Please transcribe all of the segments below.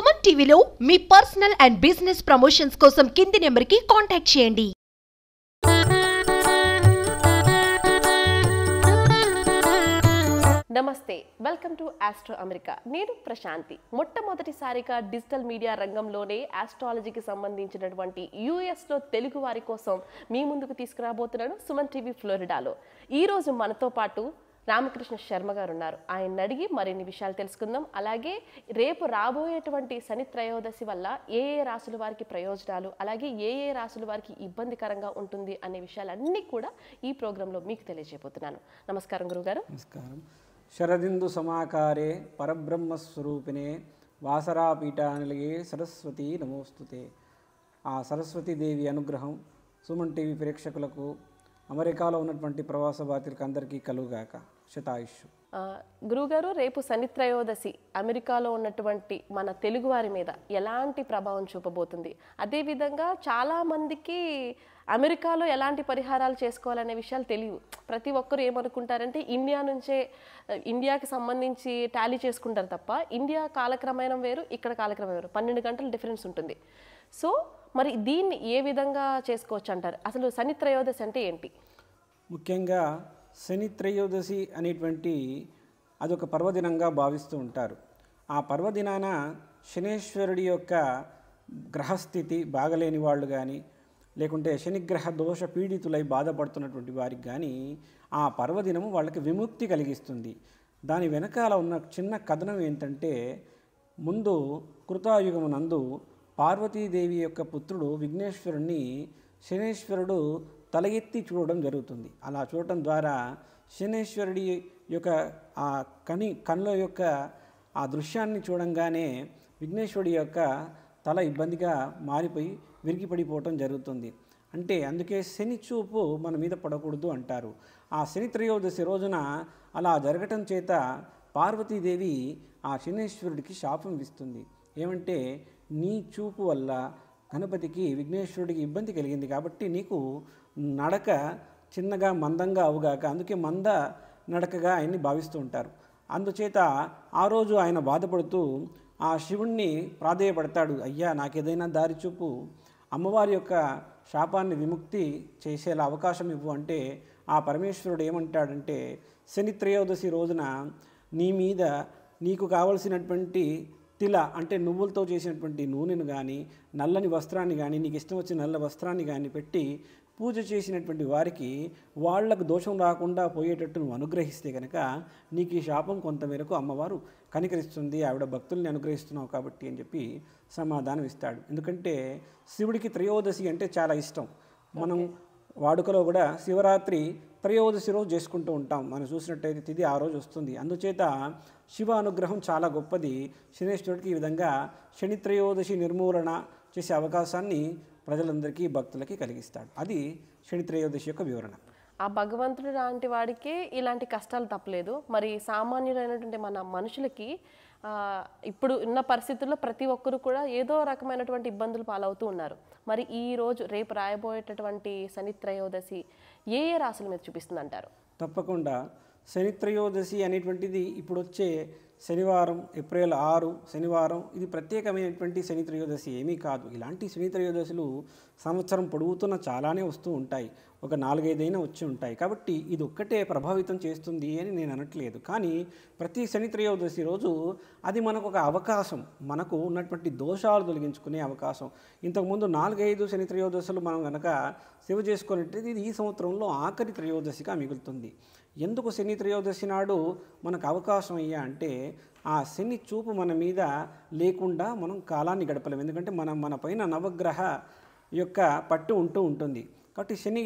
సుమన్ టీవీలో మీ personal and business promotions కోసం కింది నెంబర్కి కాంటాక్ట్ చేయండి. నమస్తే, వెల్కమ్ టు ఆస్ట్రో అమెరికా. నేను ప్రశాంతి. మొట్టమొదటిసారిగా డిజిటల్ మీడియా రంగంలోనే ఆస్ట్రాలజీకి సంబంధించినటువంటి యూఎస్లో తెలుగు వారి కోసం మీ ముందుకు తీసుకురాబోతున్నాను సుమన్ టీవీ ఫ్లోరిడాలో. ఈరోజు మనతో పాటు రామకృష్ణ శర్మ గారు ఉన్నారు. ఆయన అడిగి మరిన్ని విషయాలు తెలుసుకుందాం. అలాగే రేపు రాబోయేటువంటి శని త్రయోదశి వల్ల ఏ రాశుల వారికి ప్రయోజనాలు, అలాగే ఏ రాశుల వారికి ఇబ్బందికరంగా ఉంటుంది అనే విషయాలన్నీ కూడా ఈ ప్రోగ్రాంలో మీకు తెలియజేయబోతున్నాను. నమస్కారం గురుగారు. నమస్కారం. శరదిందు సమాకారే పరబ్రహ్మస్వరూపిణే వాసరాపీఠానిలగే సరస్వతి నమోస్తుతే. ఆ సరస్వతీదేవి అనుగ్రహం సుమన్ టీవీ ప్రేక్షకులకు, అమెరికాలో ఉన్నటువంటి ప్రవాస భారతీయులకు అందరికీ కలుగుగాక. శతాయుష్. గురుగారు, రేపు శని త్రయోదశి అమెరికాలో ఉన్నటువంటి మన తెలుగువారి మీద ఎలాంటి ప్రభావం చూపబోతుంది? అదేవిధంగా చాలామందికి అమెరికాలో ఎలాంటి పరిహారాలు చేసుకోవాలనే విషయాలు తెలియవు. ప్రతి ఒక్కరు ఏమనుకుంటారంటే ఇండియాకి సంబంధించి టాలీ చేసుకుంటారు తప్ప ఇండియా కాలక్రమేణం వేరు, ఇక్కడ కాలక్రమం వేరు. 12 గంటల డిఫరెన్స్ ఉంటుంది. సో మరి దీన్ని ఏ విధంగా చేసుకోవచ్చు అంటారు? అసలు శని త్రయోదశి అంటే ఏంటి? ముఖ్యంగా శని త్రయోదశి అనేటువంటి అదొక పర్వదినంగా భావిస్తూ ఉంటారు. ఆ పర్వదినాన శనేశ్వరుడి యొక్క గ్రహస్థితి బాగలేని వాళ్ళు కానీ, లేకుంటే శనిగ్రహ దోష పీడితులై బాధపడుతున్నటువంటి వారికి కానీ ఆ పర్వదినము వాళ్ళకి విముక్తి కలిగిస్తుంది. దాని వెనకాల ఉన్న చిన్న కథనం ఏంటంటే, ముందు కృతాయుగమునందు పార్వతీదేవి యొక్క పుత్రుడు విఘ్నేశ్వరుణ్ణి శనేశ్వరుడు తల ఎత్తి చూడడం జరుగుతుంది. అలా చూడటం ద్వారా శనేశ్వరుడి యొక్క ఆ కళ్ళ యొక్క ఆ దృశ్యాన్ని చూడంగానే విఘ్నేశ్వరుడి యొక్క తల ఇబ్బందిగా మారిపోయి విరిగిపడిపోవటం జరుగుతుంది. అంటే అందుకే శని చూపు మన మీద పడకూడదు అంటారు. ఆ శని త్రయోదశి రోజున అలా జరగటం చేత పార్వతీదేవి ఆ శనేశ్వరుడికి శాపం ఇస్తుంది. ఏమంటే, నీ చూపు వల్ల గణపతికి విఘ్నేశ్వరుడికి ఇబ్బంది కలిగింది కాబట్టి నీకు నడక చిన్నగా మందంగా అవుగాక, అందుకే మంద నడకగా ఆయన్ని భావిస్తూ ఉంటారు. అందుచేత ఆ రోజు ఆయన బాధపడుతూ ఆ శివుణ్ణి ప్రాధేయపడతాడు, అయ్యా నాకేదైనా దారి చూపు, అమ్మవారి యొక్క శాపాన్ని విముక్తి చేసేలా అవకాశం ఇవ్వు. అంటే ఆ పరమేశ్వరుడు ఏమంటాడంటే, శని త్రయోదశి రోజున నీ మీద నీకు కావలసినటువంటి తిల అంటే నువ్వులతో చేసినటువంటి నూనెను కానీ, నల్లని వస్త్రాన్ని కానీ, నీకు ఇష్టం వచ్చిన నల్ల వస్త్రాన్ని కానీ పెట్టి పూజ చేసినటువంటి వారికి వాళ్లకు దోషం రాకుండా పోయేటట్టు నువ్వు అనుగ్రహిస్తే కనుక నీకు ఈ శాపం కొంతమేరకు అమ్మవారు కనికరిస్తుంది, ఆవిడ భక్తుల్ని అనుగ్రహిస్తున్నావు కాబట్టి అని చెప్పి సమాధానం ఇస్తాడు. ఎందుకంటే శివుడికి త్రయోదశి అంటే చాలా ఇష్టం. మనం వాడుకలో కూడా శివరాత్రి త్రయోదశి రోజు చేసుకుంటూ ఉంటాం. మనం చూసినట్టయితే తిథి ఆ రోజు వస్తుంది. అందుచేత శివ అనుగ్రహం చాలా గొప్పది. శనేశ్వరుడికి ఈ విధంగా శని త్రయోదశి నిర్మూలన చేసే అవకాశాన్ని ప్రజలందరికీ భక్తులకి కలిగిస్తాడు. అది శని త్రయోదశి యొక్క వివరణ. ఆ భగవంతుడు లాంటి వాడికి ఇలాంటి కష్టాలు తప్పలేదు. మరి సామాన్యులైనటువంటి మన మనుషులకి ఇప్పుడు ఉన్న పరిస్థితుల్లో ప్రతి ఒక్కరు కూడా ఏదో రకమైనటువంటి ఇబ్బందులు పాలవుతూ ఉన్నారు. మరి ఈ రోజు రేపు రాయబోయేటటువంటి శని త్రయోదశి ఏ రాశుల మీద చూపిస్తుంది అంటారు? తప్పకుండా శని త్రయోదశి అనేటువంటిది ఇప్పుడు వచ్చే శనివారం, ఏప్రిల్ 6 శనివారం, ఇది ప్రత్యేకమైనటువంటి శని త్రయోదశి ఏమీ కాదు. ఇలాంటి శని త్రయోదశులు సంవత్సరం పొడుగుతున్న చాలానే వస్తూ ఉంటాయి, ఒక 4-5 వచ్చి ఉంటాయి. కాబట్టి ఇది ఒక్కటే ప్రభావితం చేస్తుంది అని నేను అనట్లేదు. కానీ ప్రతి శని త్రయోదశి రోజు అది మనకు ఒక అవకాశం, మనకు ఉన్నటువంటి దోషాలు తొలగించుకునే అవకాశం. ఇంతకుముందు 4-5 శని త్రయోదశులు మనం కనుక సేవ చేసుకున్నట్లయితే ఇది ఈ సంవత్సరంలో ఆఖరి త్రయోదశిగా మిగులుతుంది. ఎందుకు శని త్రయోదశి నాడు మనకు అవకాశం అయ్యా అంటే, ఆ శని చూపు మన మీద లేకుండా మనం కాలాన్ని గడపలేం. ఎందుకంటే మన పైన నవగ్రహ యొక్క పట్టు ఉంటుంది. కాబట్టి శని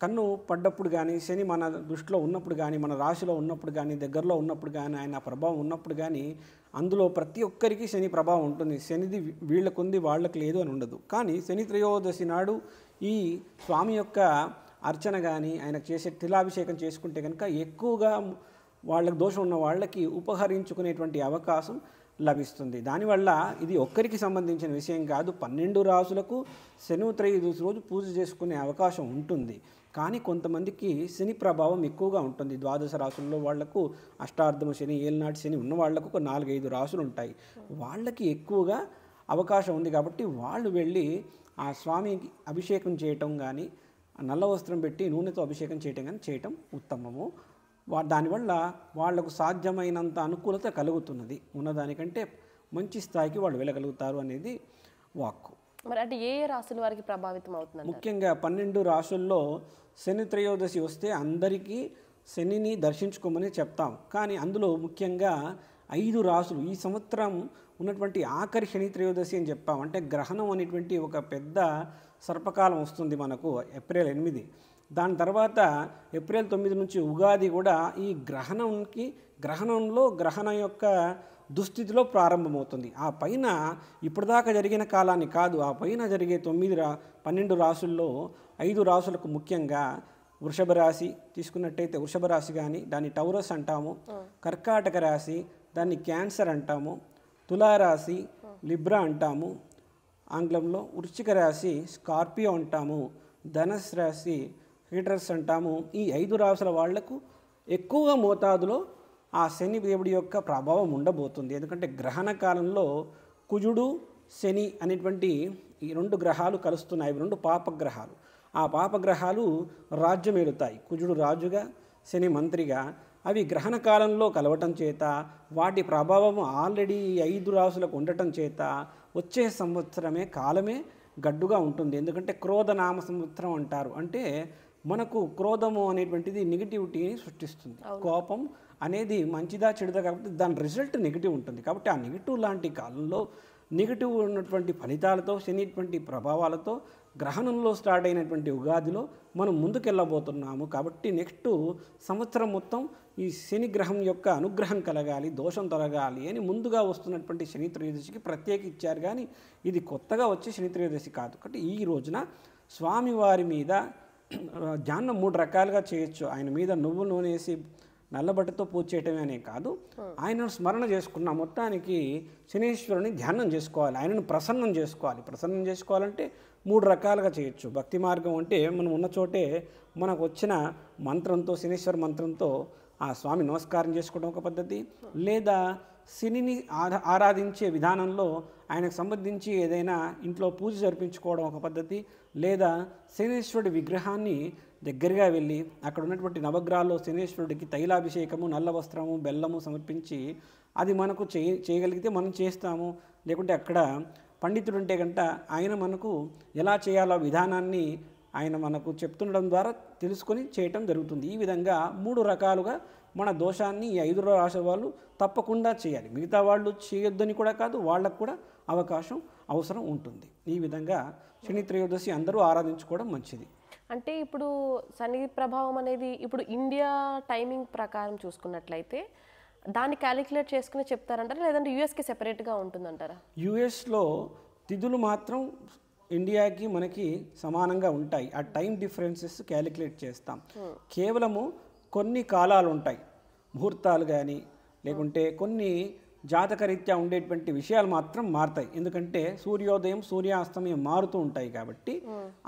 కన్ను పడ్డప్పుడు కానీ, శని మన దృష్టిలో ఉన్నప్పుడు కానీ, మన రాశిలో ఉన్నప్పుడు కానీ, దగ్గరలో ఉన్నప్పుడు కానీ, ఆయన ప్రభావం ఉన్నప్పుడు కానీ, అందులో ప్రతి ఒక్కరికి శని ప్రభావం ఉంటుంది. శనిది వీళ్ళకుంది వాళ్ళకి లేదు అని ఉండదు. కానీ శని త్రయోదశి నాడు ఈ స్వామి యొక్క అర్చన కానీ, ఆయనకు చేసే తిలాభిషేకం చేసుకుంటే కనుక ఎక్కువగా వాళ్ళకి దోషం ఉన్న వాళ్ళకి ఉపహరించుకునేటువంటి అవకాశం లభిస్తుంది. దానివల్ల ఇది ఒక్కరికి సంబంధించిన విషయం కాదు, 12 రాసులకు శని త్రయోదశి రోజు పూజ చేసుకునే అవకాశం ఉంటుంది. కానీ కొంతమందికి శని ప్రభావం ఎక్కువగా ఉంటుంది. ద్వాదశ రాశుల్లో వాళ్లకు అష్టార్ధమ శని, ఏలినాటి శని ఉన్న వాళ్లకు ఒక 4-5 రాశులు ఉంటాయి. వాళ్ళకి ఎక్కువగా అవకాశం ఉంది కాబట్టి వాళ్ళు వెళ్ళి ఆ స్వామికి అభిషేకం చేయటం కానీ, నల్ల వస్త్రం పెట్టి నూనెతో అభిషేకం చేయటం కానీ చేయటం ఉత్తమము. దానివల్ల వాళ్లకు సాధ్యమైనంత అనుకూలత కలుగుతున్నది. ఉన్నదానికంటే మంచి స్థాయికి వాళ్ళు వెళ్ళగలుగుతారు అనేది వాక్కు. మరి అంటే ఏ రాశుల వారికి ప్రభావితం అవుతుంది? ముఖ్యంగా 12 రాశుల్లో శని త్రయోదశి వస్తే అందరికీ శనిని దర్శించుకోమని చెప్తాం. కానీ అందులో ముఖ్యంగా 5 రాశులు ఈ సంవత్సరం ఉన్నటువంటి ఆఖరి శని త్రయోదశి అని చెప్పాం. అంటే గ్రహణం అనేటువంటి ఒక పెద్ద సర్పకాలం వస్తుంది మనకు ఏప్రిల్ 8. దాని తర్వాత ఏప్రిల్ 9 నుంచి ఉగాది కూడా ఈ గ్రహణంలో గ్రహణం యొక్క దుస్థితిలో ప్రారంభమవుతుంది. ఆ పైన ఇప్పటిదాకా జరిగిన కాలాన్ని కాదు, ఆ పైన జరిగే 12 రాశుల్లో 5 రాశులకు ముఖ్యంగా వృషభ రాశి తీసుకున్నట్టయితే వృషభ రాశి కానీ దాన్ని టౌరస్ అంటాము, కర్కాటక రాశి దాన్ని క్యాన్సర్ అంటాము, తులారాశి లిబ్రా అంటాము ఆంగ్లంలో, వృశ్చిక రాశి స్కార్పియో అంటాము, ధనుస్సు రాశి హీటర్స్ అంటాము. ఈ 5 రాశుల వాళ్లకు ఎక్కువగా మోతాదులో ఆ శని దేవుడి యొక్క ప్రభావం ఉండబోతుంది. ఎందుకంటే గ్రహణ కాలంలో కుజుడు శని అనేటువంటి ఈ 2 గ్రహాలు కలుస్తున్నాయి. 2 పాపగ్రహాలు. ఆ పాపగ్రహాలు రాజ్యం ఏలుతాయి. కుజుడు రాజుగా, శని మంత్రిగా. అవి గ్రహణ కాలంలో కలవటం చేత వాటి ప్రభావం ఆల్రెడీ 5 రాశులకు ఉండటం చేత వచ్చే సంవత్సరమే కాలమే గడ్డుగా ఉంటుంది. ఎందుకంటే క్రోధనామ సంవత్సరం అంటారు. అంటే మనకు క్రోధము అనేటువంటిది నెగిటివిటీని సృష్టిస్తుంది. కోపం అనేది మంచిదా చెడుదా కాబట్టి దాని రిజల్ట్ నెగిటివ్ ఉంటుంది. కాబట్టి ఆ నెగిటివ్ లాంటి కాలంలో నెగిటివ్ ఉన్నటువంటి ఫలితాలతో శనిటువంటి ప్రభావాలతో గ్రహణంలో స్టార్ట్ అయినటువంటి ఉగాదిలో మనం ముందుకెళ్ళబోతున్నాము. కాబట్టి నెక్స్ట్ సంవత్సరం మొత్తం ఈ శని గ్రహం యొక్క అనుగ్రహం కలగాలి, దోషం తొలగాలి అని ముందుగా వస్తున్నటువంటి శని త్రయోదశికి ప్రత్యేక ఇచ్చారు. కానీ ఇది కొత్తగా వచ్చే శని త్రయోదశి కాదు. కాబట్టి ఈ రోజున స్వామివారి మీద ధ్యానం 3 రకాలుగా చేయొచ్చు. ఆయన మీద నువ్వు నూనెసి నల్లబట్టతో పూజ చేయటమే అనే కాదు, ఆయనను స్మరణ చేసుకున్న మొత్తానికి శనీశ్వరుని ధ్యానం చేసుకోవాలి, ఆయనను ప్రసన్నం చేసుకోవాలి. ప్రసన్నం చేసుకోవాలంటే 3 రకాలుగా చేయొచ్చు. భక్తి మార్గం అంటే మనం ఉన్న చోటే మనకు వచ్చిన మంత్రంతో, శనీశ్వర మంత్రంతో ఆ స్వామి నమస్కారం చేసుకోవడం ఒక పద్ధతి. లేదా శనిని ఆరాధించే విధానంలో ఆయనకు సంబంధించి ఏదైనా ఇంట్లో పూజ జరిపించుకోవడం ఒక పద్ధతి. లేదా శనీశ్వరుడి విగ్రహాన్ని దగ్గరగా వెళ్ళి అక్కడ ఉన్నటువంటి నవగ్రహాల్లో శనీశ్వరుడికి తైలాభిషేకము, నల్ల వస్త్రము, బెల్లము సమర్పించి అది మనకు చేయగలిగితే మనం చేస్తాము. లేకుంటే అక్కడ పండితుడు ఉంటే గంట ఆయన మనకు ఎలా చేయాలో విధానాన్ని ఆయన మనకు చెప్తుండడం ద్వారా తెలుసుకొని చేయటం జరుగుతుంది. ఈ విధంగా 3 రకాలుగా మన దోషాన్ని ఈ 5 రాశుల వాళ్ళు తప్పకుండా చేయాలి. మిగతా వాళ్ళు చేయొద్దని కూడా కాదు, వాళ్ళకు కూడా అవకాశం అవసరం ఉంటుంది. ఈ విధంగా శని త్రయోదశి అందరూ ఆరాధించుకోవడం మంచిది. అంటే ఇప్పుడు శని ప్రభావం అనేది ఇప్పుడు ఇండియా టైమింగ్ ప్రకారం చూసుకున్నట్లయితే దాన్ని క్యాలిక్యులేట్ చేసుకుని చెప్తారంటారా, లేదంటే యూఎస్కి సెపరేట్గా ఉంటుందంటారా? యూఎస్లో తిథులు మాత్రం ఇండియాకి మనకి సమానంగా ఉంటాయి. ఆ టైం డిఫరెన్సెస్ క్యాలిక్యులేట్ చేస్తాం. కేవలము కొన్ని కాలాలు ఉంటాయి, ముహూర్తాలు కానీ లేకుంటే కొన్ని జాతకరీత్యా ఉండేటువంటి విషయాలు మాత్రం మారుతాయి. ఎందుకంటే సూర్యోదయం సూర్యాస్తమయం మారుతూ ఉంటాయి కాబట్టి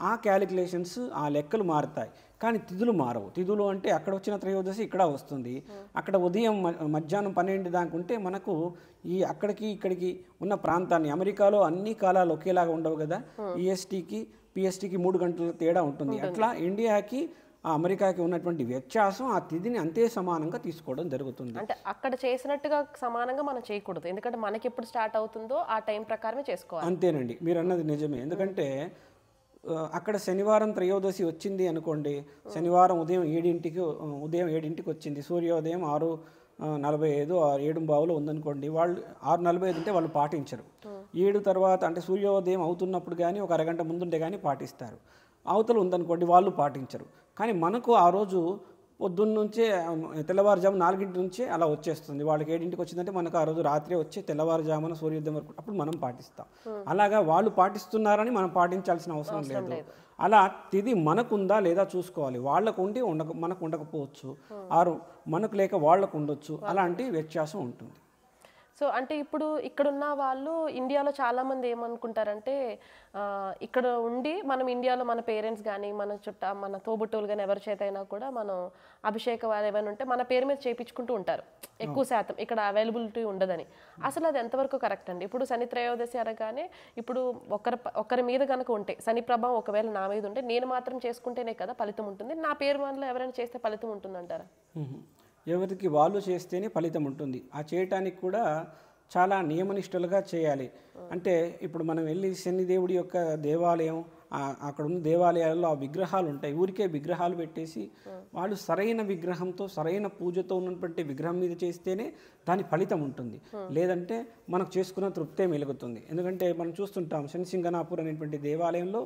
ఆ క్యాలిక్యులేషన్స్, ఆ లెక్కలు మారుతాయి. కానీ తిథులు మారవు. తిథులు అంటే అక్కడ వచ్చిన త్రయోదశి ఇక్కడ వస్తుంది. అక్కడ ఉదయం మధ్యాహ్నం 12 దాకా ఉంటే మనకు ఈ అక్కడికి ఇక్కడికి ఉన్న ప్రాంతాన్ని, అమెరికాలో అన్ని కాలాలు ఒకేలాగా ఉండవు కదా, ఈఎస్టీకి పిఎస్టీకి 3 గంటల తేడా ఉంటుంది. అట్లా ఇండియాకి ఆ అమెరికాకి ఉన్నటువంటి వ్యత్యాసం ఆ తిథిని అంతే సమానంగా తీసుకోవడం జరుగుతుంది. అంటే అక్కడ చేసినట్టుగా సమానంగా మనం చేయకూడదు, ఎందుకంటే మనకి ఎప్పుడు స్టార్ట్ అవుతుందో ఆ టైం ప్రకారమే చేసుకోవాలి. అంతేనండి, మీరు అన్నది నిజమే. ఎందుకంటే అక్కడ శనివారం త్రయోదశి వచ్చింది అనుకోండి, శనివారం ఉదయం 7ంటికి వచ్చింది, సూర్యోదయం 6:45 7:15 ఉందనుకోండి, వాళ్ళు 6:45 ఉంటే వాళ్ళు పాటించరు. 7 తర్వాత అంటే సూర్యోదయం అవుతున్నప్పుడు కానీ ఒక అరగంట ముందుంటే కానీ పాటిస్తారు. అవతల ఉందనుకోండి వాళ్ళు పాటించరు. కానీ మనకు ఆ రోజు పొద్దున్న నుంచే తెల్లవారుజాము 4 నుంచే అలా వచ్చేస్తుంది. వాళ్ళకి 7ంటికి వచ్చిందంటే మనకు ఆ రోజు రాత్రి వచ్చి తెల్లవారుజామున సూర్యోదయం వరకు అప్పుడు మనం పాటిస్తాం. అలాగా వాళ్ళు పాటిస్తున్నారని మనం పాటించాల్సిన అవసరం లేదు. అలా తిది మనకుందా లేదా చూసుకోవాలి. వాళ్ళకు ఉండి మనకు ఉండకపోవచ్చు, ఆరు మనకు లేక వాళ్ళకు ఉండొచ్చు. అలాంటి వ్యత్యాసం ఉంటుంది. సో అంటే ఇప్పుడు ఇక్కడున్న వాళ్ళు ఇండియాలో చాలామంది ఏమనుకుంటారంటే ఇక్కడ ఉండి మనం ఇండియాలో మన పేరెంట్స్ కానీ మన తోబుట్టువులు కానీ ఎవరి చేత అయినా కూడా మనం అభిషేకాలు ఏమైనా ఉంటే మన పేరు మీద చేయించుకుంటూ ఉంటారు ఎక్కువ శాతం ఇక్కడ అవైలబిలిటీ ఉండదని. అసలు అది ఎంతవరకు కరెక్ట్ అండి? ఇప్పుడు శని త్రయోదశి అనగానే ఇప్పుడు ఒకరి మీద కనుక ఉంటే శని ప్రభావం ఒకవేళ నా మీద ఉంటే నేను మాత్రం చేసుకుంటేనే కదా ఫలితం ఉంటుంది, నా పేరు వల్ల ఎవరైనా చేస్తే ఫలితం ఉంటుందంటారా? ఎవరికి వాళ్ళు చేస్తేనే ఫలితం ఉంటుంది. ఆ చేయటానికి కూడా చాలా నియమనిష్టలుగా చేయాలి. అంటే ఇప్పుడు మనం వెళ్ళి శనిదేవుడి యొక్క దేవాలయం, అక్కడ ఉన్న దేవాలయాల్లో ఆ విగ్రహాలు ఉంటాయి, ఊరికే విగ్రహాలు పెట్టేసి వాళ్ళు సరైన విగ్రహంతో సరైన పూజతో ఉన్నటువంటి విగ్రహం మీద చేస్తేనే దాని ఫలితం ఉంటుంది. లేదంటే మనకు చేసుకున్న తృప్తే మెలుగుతుంది. ఎందుకంటే మనం చూస్తుంటాం శనిసింగనాపూర్ అనేటువంటి దేవాలయంలో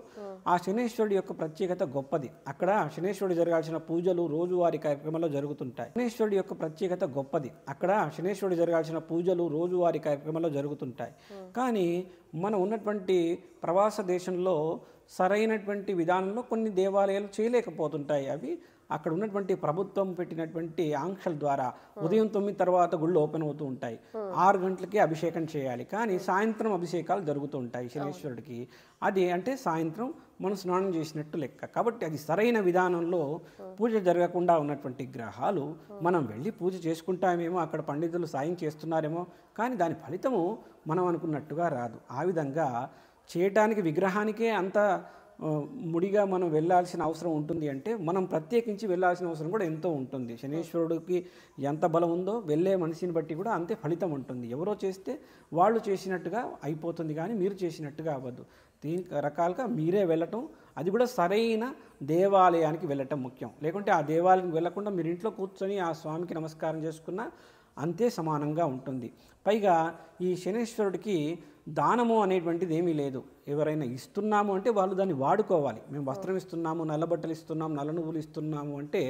ఆ శనేశ్వరుడి యొక్క ప్రత్యేకత గొప్పది. అక్కడ శనేశ్వరుడు జరగాల్సిన పూజలు రోజువారీ కార్యక్రమాల్లో జరుగుతుంటాయి. శనేశ్వరుడి యొక్క ప్రత్యేకత గొప్పది. అక్కడ శనేశ్వరుడు జరగాల్సిన పూజలు రోజువారీ కార్యక్రమాల్లో జరుగుతుంటాయి. కానీ మనం ఉన్నటువంటి ప్రవాస దేశంలో సరైనటువంటి విధానంలో కొన్ని దేవాలయాలు చేయలేకపోతుంటాయి. అవి అక్కడ ఉన్నటువంటి ప్రభుత్వం పెట్టినటువంటి ఆంక్షల ద్వారా ఉదయం 9 తర్వాత గుళ్ళు ఓపెన్ అవుతూ ఉంటాయి. 6 గంటలకే అభిషేకం చేయాలి, కానీ సాయంత్రం అభిషేకాలు జరుగుతూ ఉంటాయి శనీశ్వరుడికి. అది అంటే సాయంత్రం మనం స్నానం చేసినట్టు లెక్క. కాబట్టి అది సరైన విధానంలో పూజ జరగకుండా ఉన్నటువంటి గ్రహాలు మనం వెళ్ళి పూజ చేసుకుంటామేమో, అక్కడ పండితులు సాయం చేస్తున్నారేమో, కానీ దాని ఫలితము మనం అనుకున్నట్టుగా రాదు. ఆ విధంగా చేయటానికి విగ్రహానికే అంత ముడిగా మనం వెళ్ళాల్సిన అవసరం ఉంటుంది అంటే మనం ప్రత్యేకించి వెళ్ళాల్సిన అవసరం కూడా ఎంతో ఉంటుంది. శనీశ్వరుడికి ఎంత బలం ఉందో వెళ్ళే మనిషిని బట్టి కూడా అంతే ఫలితం ఉంటుంది. ఎవరో చేస్తే వాళ్ళు చేసినట్టుగా అయిపోతుంది, కానీ మీరు చేసినట్టుగా అవ్వద్దు. దీనికి రకాలుగా మీరే వెళ్ళటం, అది కూడా సరైన దేవాలయానికి వెళ్ళటం ముఖ్యం. లేకుంటే ఆ దేవాలయానికి వెళ్ళకుండా మీరు ఇంట్లో కూర్చొని ఆ స్వామికి నమస్కారం చేసుకున్నా అంతే సమానంగా ఉంటుంది. పైగా ఈ శనీశ్వరుడికి దానము అనేటువంటిది ఏమీ లేదు. ఎవరైనా ఇస్తున్నాము అంటే వాళ్ళు దాన్ని వాడుకోవాలి. మేము వస్త్రం ఇస్తున్నాము, నల్ల బట్టలు ఇస్తున్నాము, నల్ల నువ్వులు ఇస్తున్నాము అంటే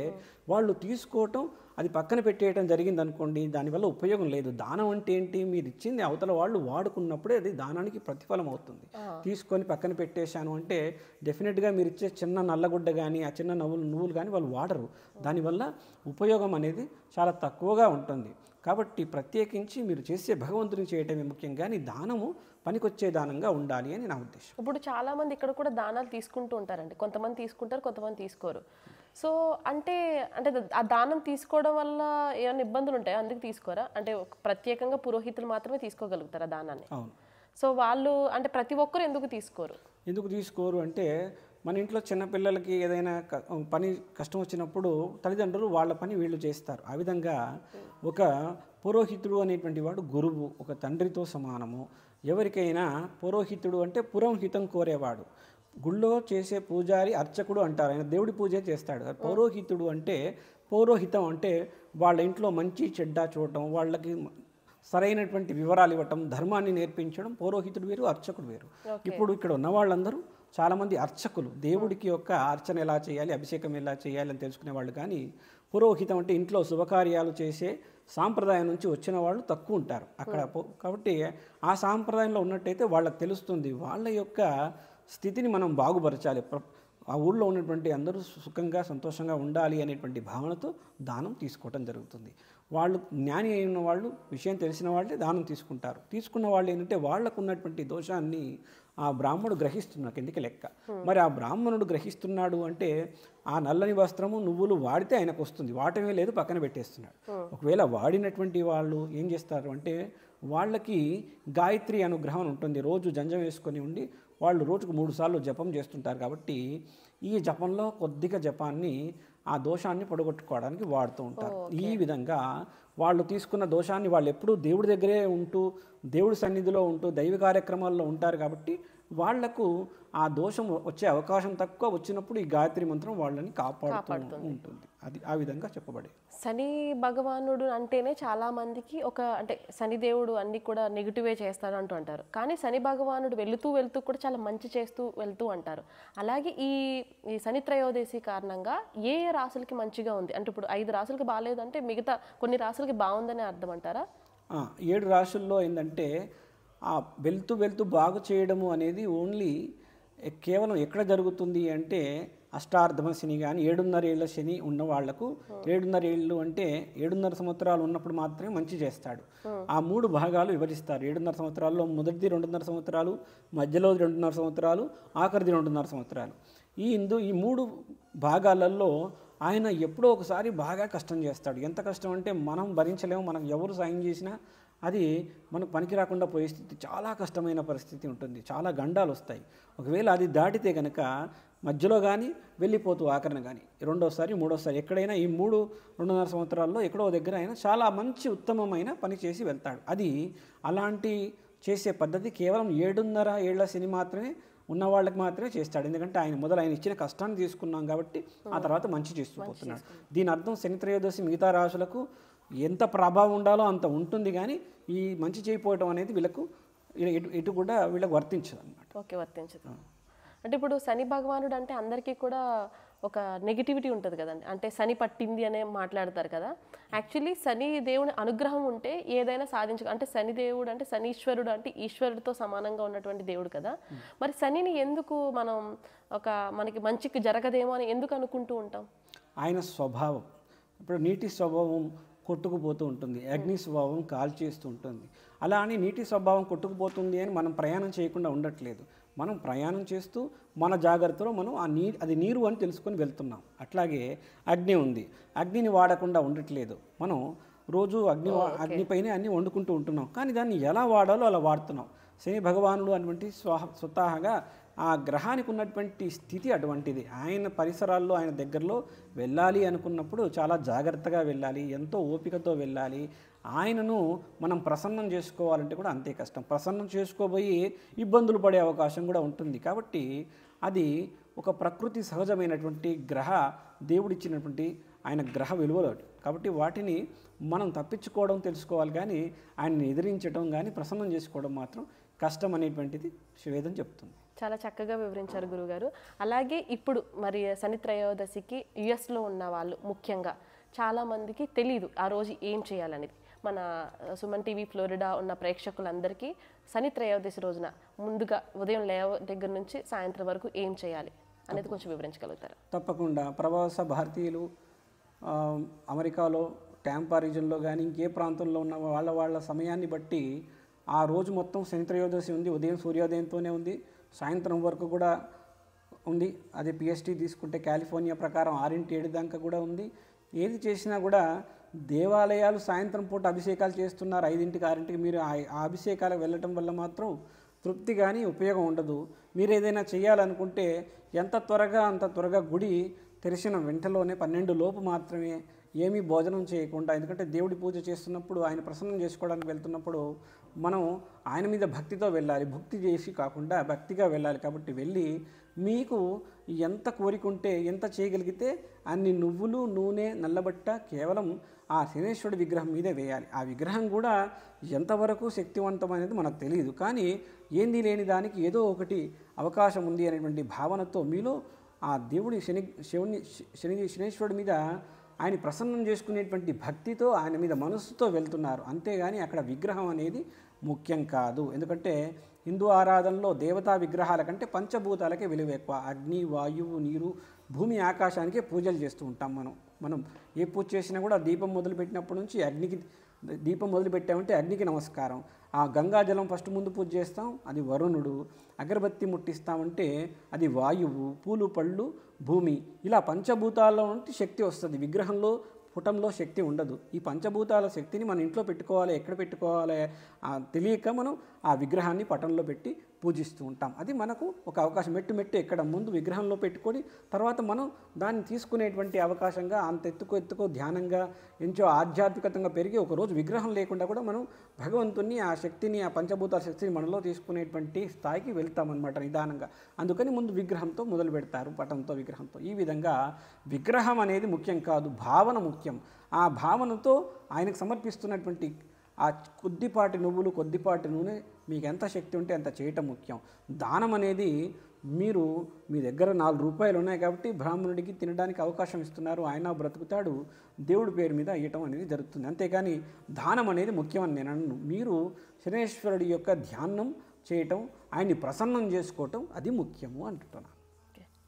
వాళ్ళు తీసుకోవటం, అది పక్కన పెట్టేయటం జరిగింది అనుకోండి, దానివల్ల ఉపయోగం లేదు. దానం అంటే ఏంటి? మీరు ఇచ్చింది అవతల వాళ్ళు వాడుకున్నప్పుడే అది దానానికి ప్రతిఫలం అవుతుంది. తీసుకొని పక్కన పెట్టేశాను అంటే డెఫినెట్గా మీరు ఇచ్చే చిన్న నల్లగుడ్డ కానీ ఆ చిన్న నువ్వులు కానీ వాళ్ళు వాడరు. దానివల్ల ఉపయోగం అనేది చాలా తక్కువగా ఉంటుంది. కాబట్టి ప్రత్యేకించి మీరు చేసే భగవంతునికి చేయటమే ముఖ్యం, కానీ దానము పనికొచ్చే దానంగా ఉండాలి అని నా ఉద్దేశం. ఇప్పుడు చాలామంది ఇక్కడ కూడా దానాలు తీసుకుంటూ ఉంటారండి. కొంతమంది తీసుకుంటారు, కొంతమంది తీసుకోరు. సో అంటే ఆ దానం తీసుకోవడం వల్ల ఏమైనా ఇబ్బందులు ఉంటాయా? అందుకు తీసుకోరా? అంటే ప్రత్యేకంగా పురోహితులు మాత్రమే తీసుకోగలుగుతారు ఆ దానాన్ని. అవును. సో వాళ్ళు అంటే ప్రతి ఒక్కరు ఎందుకు తీసుకోరు అంటే మన ఇంట్లో చిన్నపిల్లలకి ఏదైనా పని కష్టం వచ్చినప్పుడు తల్లిదండ్రులు వాళ్ళ పని వీళ్ళు చేస్తారు. ఆ విధంగా ఒక పురోహితుడు అనేటువంటి వాడు గురువు, ఒక తండ్రితో సమానము. ఎవరికైనా పురోహితుడు అంటే పురం హితం కోరేవాడు. గుళ్ళో చేసే పూజారి అర్చకుడు అంటారు, ఆయన దేవుడి పూజ చేస్తాడు. పౌరోహితుడు అంటే పౌరోహితం అంటే వాళ్ళ ఇంట్లో మంచి చెడ్డ చూడటం, వాళ్ళకి సరైనటువంటి వివరాలు ఇవ్వటం, ధర్మాన్ని నేర్పించడం. పౌరోహితుడు వేరు, అర్చకుడు వేరు. ఇప్పుడు ఇక్కడ ఉన్న వాళ్ళందరూ చాలామంది అర్చకులు, దేవుడికి యొక్క అర్చన ఎలా చేయాలి, అభిషేకం ఎలా చేయాలి అని తెలుసుకునేవాళ్ళు. కానీ పురోహితం అంటే ఇంట్లో శుభకార్యాలు చేసే సాంప్రదాయం నుంచి వచ్చిన వాళ్ళు తక్కువ ఉంటారు అక్కడ. కాబట్టి ఆ సాంప్రదాయంలో ఉన్నట్టయితే వాళ్ళకి తెలుస్తుంది, వాళ్ళ యొక్క స్థితిని మనం బాగుపరచాలి, ఆ ఊళ్ళో ఉన్నటువంటి అందరూ సుఖంగా సంతోషంగా ఉండాలి అనేటువంటి భావనతో దానం తీసుకోవటం జరుగుతుంది. వాళ్ళు జ్ఞాని అయిన వాళ్ళు, విషయం తెలిసిన వాళ్ళే దానం తీసుకుంటారు. తీసుకున్న వాళ్ళు ఏంటంటే వాళ్ళకు ఉన్నటువంటి దోషాన్ని ఆ బ్రాహ్మణుడు గ్రహిస్తున్నాడు కిందికి లెక్క. మరి ఆ బ్రాహ్మణుడు గ్రహిస్తున్నాడు అంటే ఆ నల్లని వస్త్రము నువ్వులు వాడితే ఆయనకు వస్తుంది, వాటమే లేదు పక్కన పెట్టేస్తున్నాడు. ఒకవేళ వాడినటువంటి వాళ్ళు ఏం చేస్తారు అంటే వాళ్ళకి గాయత్రి అనుగ్రహం ఉంటుంది. రోజు జంజం వేసుకొని ఉండి వాళ్ళు రోజుకు 3 సార్లు జపం చేస్తుంటారు. కాబట్టి ఈ జపంలో కొద్దిగా జపాన్ని ఆ దోషాన్ని పొడగొట్టుకోవడానికి వాడుతూ ఉంటారు. ఈ విధంగా వాళ్ళు తీసుకున్న దోషాన్ని వాళ్ళు ఎప్పుడూ దేవుడి దగ్గరే ఉంటూ దేవుడి సన్నిధిలో ఉంటూ దైవ కార్యక్రమాల్లో ఉంటారు. కాబట్టి వాళ్లకు ఆ దోషం వచ్చే అవకాశం తక్కువ, వచ్చినప్పుడు ఈ గాయత్రి మంత్రం వాళ్ళని కాపాడుతూ ఉంటుంది. అది ఆ విధంగా చెప్పబడి. శని భగవానుడు అంటేనే చాలా మందికి అంటే శనిదేవుడు అన్ని కూడా నెగిటివే చేస్తాడు అంటూ అంటారు. కానీ శని భగవానుడు వెళుతూ కూడా చాలా మంచి చేస్తూ వెళ్తూ అంటారు. అలాగే ఈ శని త్రయోదశి కారణంగా ఏ రాశులకి మంచిగా ఉంది అంటే ఇప్పుడు 5 రాశులకి బాగాలేదంటే మిగతా కొన్ని రాశులకి బాగుందని అర్థం అంటారా? 7 రాశుల్లో ఏంటంటే ఆ వెళ్తూ బాగు చేయడము అనేది ఓన్లీ కేవలం ఎక్కడ జరుగుతుంది అంటే అష్టార్ధమ శని కానీ 7.5 ఏళ్ల శని ఉన్న వాళ్లకు 7.5 ఏళ్ళు అంటే 7.5 సంవత్సరాలు ఉన్నప్పుడు మాత్రమే మంచి చేస్తాడు. ఆ 3 భాగాలు విభజిస్తారు. 7.5 సంవత్సరాల్లో మొదటిది 2.5 సంవత్సరాలు, మధ్యలోది 2.5 సంవత్సరాలు, ఆఖరిది 2.5 సంవత్సరాలు. ఈ 3 భాగాలలో ఆయన ఎప్పుడో ఒకసారి బాగా కష్టం చేస్తాడు. ఎంత కష్టం అంటే మనం భరించలేము, మనకు ఎవరు సాయం చేసినా అది మనకు పనికి రాకుండా పోయే స్థితి, చాలా కష్టమైన పరిస్థితి ఉంటుంది, చాలా గండాలు వస్తాయి. ఒకవేళ అది దాటితే కనుక మధ్యలో కానీ వెళ్ళిపోతూ ఆఖరణ కానీ రెండోసారి మూడోసారి ఎక్కడైనా ఈ 2.5 సంవత్సరాల్లో ఎక్కడో దగ్గర ఆయన చాలా మంచి ఉత్తమమైన పని చేసి వెళ్తాడు. అది అలాంటి చేసే పద్ధతి కేవలం 7.5 ఏళ్ల శని మాత్రమే ఉన్న వాళ్ళకి మాత్రమే చేస్తాడు. ఎందుకంటే ఆయన ఇచ్చిన కష్టాన్ని తీసుకున్నాం కాబట్టి ఆ తర్వాత మంచి చేస్తూ పోతున్నాడు. దీని అర్థం శని త్రయోదశి మిగతా రాశులకు ఎంత ప్రభావం ఉండాలో అంత ఉంటుంది, కానీ ఈ మంచి చేయకపోవడం అనేది వీళ్ళకు ఇటు కూడా వీళ్ళకి వర్తించదు అనమాట. ఓకే, వర్తించదు. అంటే ఇప్పుడు శని భగవానుడు అంటే అందరికీ కూడా ఒక నెగిటివిటీ ఉంటుంది కదండి, అంటే శని పట్టింది అనే మాట్లాడతారు కదా. యాక్చువల్లీ శని దేవుని అనుగ్రహం ఉంటే ఏదైనా అంటే శని దేవుడు అంటే శనీశ్వరుడు అంటే ఈశ్వరుడితో సమానంగా ఉన్నటువంటి దేవుడు కదా. మరి శనిని ఎందుకు మనం మనకి మంచికి జరగదేమో అని ఎందుకు అనుకుంటూ ఉంటాం? ఆయన స్వభావం, ఇప్పుడు నీటి స్వభావం కొట్టుకుపోతూ ఉంటుంది, అగ్ని స్వభావం కాల్చేస్తూ ఉంటుంది. అలా అని నీటి స్వభావం కొట్టుకుపోతుంది అని మనం ప్రయాణం చేయకుండా ఉండట్లేదు. మనం ప్రయాణం చేస్తూ మన జాగ్రత్తలో మనం అది నీరు అని తెలుసుకొని వెళ్తున్నాం. అట్లాగే అగ్ని ఉంది, అగ్నిని వాడకుండా ఉండట్లేదు. మనం రోజు అగ్నిపైనే అన్నీ వండుకుంటూ ఉంటున్నాం, కానీ దాన్ని ఎలా వాడాలో అలా వాడుతున్నాం. శని భగవానుడు అటువంటి స్వతహాగా ఆ గ్రహానికి ఉన్నటువంటి స్థితి అటువంటిది. ఆయన పరిసరాల్లో ఆయన దగ్గరలో వెళ్ళాలి అనుకున్నప్పుడు చాలా జాగ్రత్తగా వెళ్ళాలి, ఎంతో ఓపికతో వెళ్ళాలి. ఆయనను మనం ప్రసన్నం చేసుకోవాలంటే కూడా అంతే కష్టం. ప్రసన్నం చేసుకోబోయి ఇబ్బందులు పడే అవకాశం కూడా ఉంటుంది. కాబట్టి అది ఒక ప్రకృతి సహజమైనటువంటి దేవుడిచ్చినటువంటి ఆయన గ్రహ విలువలు. కాబట్టి వాటిని మనం తప్పించుకోవడం తెలుసుకోవాలి, కానీ ఆయన్ని ఎదిరించడం కానీ ప్రసన్నం చేసుకోవడం మాత్రం కష్టం అనేటువంటిది వేదం చెప్తుంది. చాలా చక్కగా వివరించారు గురుగారు. అలాగే ఇప్పుడు మరి శని త్రయోదశికి యుఎస్లో ఉన్న వాళ్ళు ముఖ్యంగా చాలామందికి తెలియదు ఆ రోజు ఏం చేయాలనేది. మన సుమన్ టీవీ ఫ్లోరిడా ఉన్న ప్రేక్షకులందరికీ శని త్రయోదశి రోజున ముందుగా ఉదయం దగ్గర నుంచి సాయంత్రం వరకు ఏం చేయాలి అనేది కొంచెం వివరించగలుగుతారు? తప్పకుండా. ప్రవాస భారతీయులు అమెరికాలో ట్యాంపా రీజన్లో కానీ ఇంకే ప్రాంతంలో ఉన్న వాళ్ళ సమయాన్ని బట్టి ఆ రోజు మొత్తం శని త్రయోదశి ఉంది. ఉదయం సూర్యోదయంతోనే ఉంది, సాయంత్రం వరకు కూడా ఉంది. అదే పిఎస్టీ తీసుకుంటే కాలిఫోర్నియా ప్రకారం 6-7 దాకా కూడా ఉంది. ఏది చేసినా కూడా దేవాలయాలు సాయంత్రం పూట అభిషేకాలు చేస్తున్నారు 5-6. మీరు ఆ అభిషేకాలకు వెళ్ళటం వల్ల మాత్రం తృప్తి కానీ ఉపయోగం ఉండదు. మీరు ఏదైనా చేయాలనుకుంటే ఎంత త్వరగా అంత త్వరగా గుడి తెరిచిన వెంటలోనే 12 లోపు మాత్రమే ఏమీ భోజనం చేయకుండా, ఎందుకంటే దేవుడి పూజ చేస్తున్నప్పుడు ఆయన ప్రసన్నం చేసుకోవడానికి వెళ్తున్నప్పుడు మనం ఆయన మీద భక్తితో వెళ్ళాలి, భక్తి చేసి కాకుండా భక్తిగా వెళ్ళాలి. కాబట్టి వెళ్ళి మీకు ఎంత కోరికుంటే ఎంత చేయగలిగితే అన్ని నువ్వులు నూనె నల్లబట్ట కేవలం ఆ శనేశ్వరుడి విగ్రహం మీదే వేయాలి. ఆ విగ్రహం కూడా ఎంతవరకు శక్తివంతం అనేది మనకు తెలియదు, కానీ ఏంది లేని దానికి ఏదో ఒకటి అవకాశం ఉంది అనేటువంటి భావనతో మీలో ఆ దేవుడి శనేశ్వరుడి మీద ఆయన ప్రసన్నం చేసుకునేటువంటి భక్తితో ఆయన మీద మనస్సుతో వెళ్తున్నారు. అంతేగాని అక్కడ విగ్రహం అనేది ముఖ్యం కాదు. ఎందుకంటే హిందూ ఆరాధనలో దేవతా విగ్రహాల కంటే పంచభూతాలకే విలువ ఎక్కువ. అగ్ని, వాయువు, నీరు, భూమి, ఆకాశానికే పూజలు చేస్తూ ఉంటాం. మనం ఏ పూజ చేసినా కూడా దీపం మొదలుపెట్టినప్పటి నుంచి అగ్నికి దీపం మొదలుపెట్టామంటే అగ్నికి నమస్కారం. ఆ గంగాజలం ఫస్ట్ ముందు పూజ చేస్తాం, అది వరుణుడు. అగరబత్తి ముట్టిస్తామంటే అది వాయువు, పూలు పళ్ళు భూమి. ఇలా పంచభూతాల్లో నుండి శక్తి వస్తుంది. విగ్రహంలో పుటంలో శక్తి ఉండదు. ఈ పంచభూతాల శక్తిని మన ఇంట్లో పెట్టుకోవాలి, ఎక్కడ పెట్టుకోవాలి తెలియక మనం ఆ విగ్రహాన్ని పటంలో పెట్టి పూజిస్తూ ఉంటాం. అది మనకు ఒక అవకాశం. మెట్టు ఎక్కడ ముందు విగ్రహంలో పెట్టుకొని తర్వాత మనం దాన్ని తీసుకునేటువంటి అవకాశంగా అంత ఎత్తుకో ధ్యానంగా ఎంచో ఆధ్యాత్మికతంగా పెరిగి ఒకరోజు విగ్రహం లేకుండా కూడా మనం భగవంతుని ఆ శక్తిని, ఆ పంచభూతాల శక్తిని మనలో తీసుకునేటువంటి స్థాయికి వెళ్తామన్నమాట నిదానంగా. అందుకని ముందు విగ్రహంతో మొదలు పెడతారు, పటంతో విగ్రహంతో. ఈ విధంగా విగ్రహం అనేది ముఖ్యం కాదు, భావన ముఖ్యం. ఆ భావనతో ఆయనకు సమర్పిస్తున్నటువంటి ఆ కొద్దిపాటి నువ్వులు, కొద్దిపాటి నూనె, మీకు ఎంత శక్తి ఉంటే అంత చేయటం ముఖ్యం. దానం అనేది మీరు మీ దగ్గర 4 రూపాయలు ఉన్నాయి కాబట్టి బ్రాహ్మణుడికి తినడానికి అవకాశం ఇస్తున్నారు, ఆయన బ్రతుకుతాడు, దేవుడి పేరు మీద ఇవ్వటం అనేది జరుగుతుంది. అంతేకాని దానం అనేది ముఖ్యమని నేను అన్ను. మీరు శనేశ్వరుడి యొక్క ధ్యానం చేయటం, ఆయన్ని ప్రసన్నం చేసుకోవటం అది ముఖ్యము అంటున్నాను.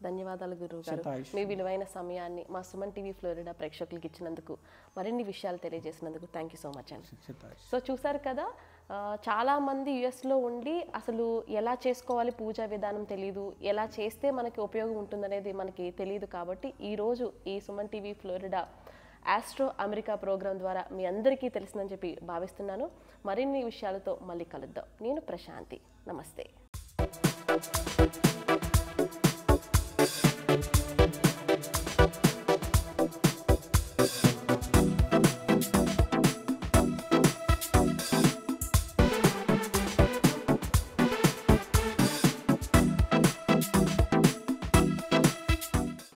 ధన్యవాదాలు గురువు గారు. శతాయుష్. మీ విలువైన సమయాన్ని మా సుమన్ టీవీ ఫ్లోరిడా ప్రేక్షకులకి ఇచ్చినందుకు, మరిన్ని విషయాలు తెలియజేసినందుకు థ్యాంక్ యూ సో మచ్ అండి. శతాయుష్. సో చూసారు కదా, చాలామంది యుఎస్లో ఉండి అసలు ఎలా చేసుకోవాలి పూజా విధానం తెలియదు, ఎలా చేస్తే మనకి ఉపయోగం ఉంటుందనేది మనకి తెలియదు. కాబట్టి ఈరోజు ఈ Suman TV Florida astro America program ద్వారా మీ అందరికీ తెలిసిందని చెప్పి భావిస్తున్నాను. మరిన్ని విషయాలతో మళ్ళీ కలుద్దాం. నేను ప్రశాంతి. నమస్తే.